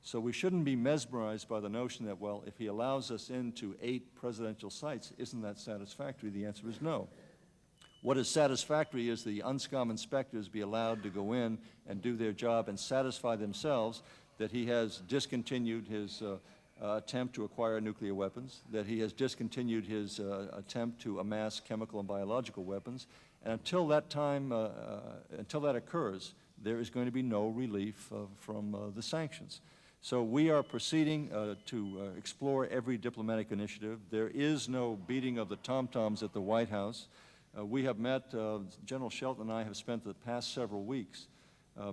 So we shouldn't be mesmerized by the notion that, well, if he allows us into 8 presidential sites, isn't that satisfactory? The answer is no. What is satisfactory is the UNSCOM inspectors be allowed to go in and do their job and satisfy themselves that he has discontinued his attempt to acquire nuclear weapons, that he has discontinued his attempt to amass chemical and biological weapons, and until that time, until that occurs, there is going to be no relief from the sanctions. So we are proceeding to explore every diplomatic initiative. There is no beating of the tom-toms at the White House. We have met, General Shelton and I have spent the past several weeks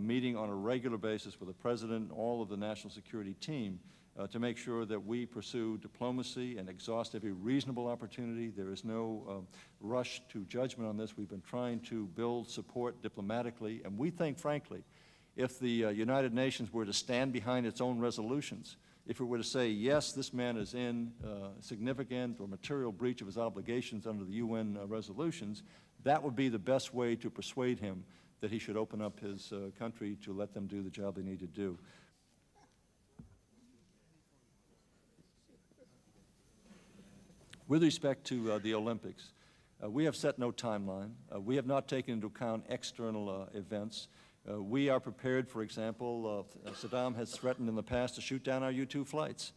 meeting on a regular basis with the President and all of the national security team to make sure that we pursue diplomacy and exhaust every reasonable opportunity. There is no rush to judgment on this. We've been trying to build support diplomatically, and we think, frankly, if the United Nations were to stand behind its own resolutions, if it were to say, yes, this man is in significant or material breach of his obligations under the UN resolutions, that would be the best way to persuade him that he should open up his country to let them do the job they need to do. With respect to the Olympics, we have set no timeline. We have not taken into account external events. We are prepared, for example, Saddam has threatened in the past to shoot down our U-2 flights.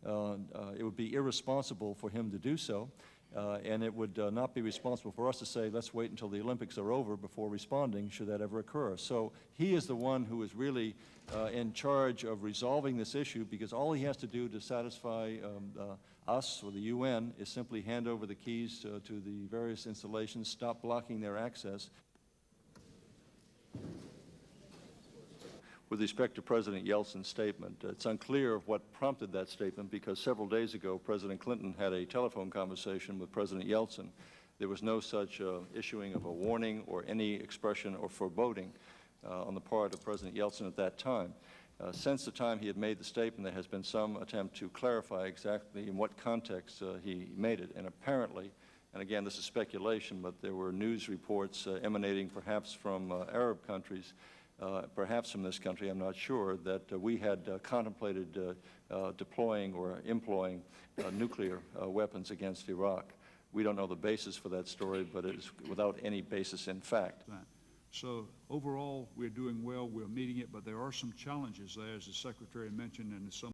It would be irresponsible for him to do so, and it would not be responsible for us to say, let's wait until the Olympics are over before responding, should that ever occur. So he is the one who is really in charge of resolving this issue, because all he has to do to satisfy us or the UN is simply hand over the keys to the various installations, stop blocking their access. With respect to President Yeltsin's statement, it's unclear what prompted that statement, because several days ago President Clinton had a telephone conversation with President Yeltsin. There was no such issuing of a warning or any expression or foreboding on the part of President Yeltsin at that time. Since the time he had made the statement, there has been some attempt to clarify exactly in what context he made it, and apparently, and again this is speculation, but there were news reports emanating perhaps from Arab countries, perhaps from this country, I'm not sure, that we had contemplated deploying or employing nuclear weapons against Iraq. We don't know the basis for that story, but it is without any basis in fact. So overall, we're doing well, we're meeting it, but there are some challenges there, as the Secretary mentioned, and some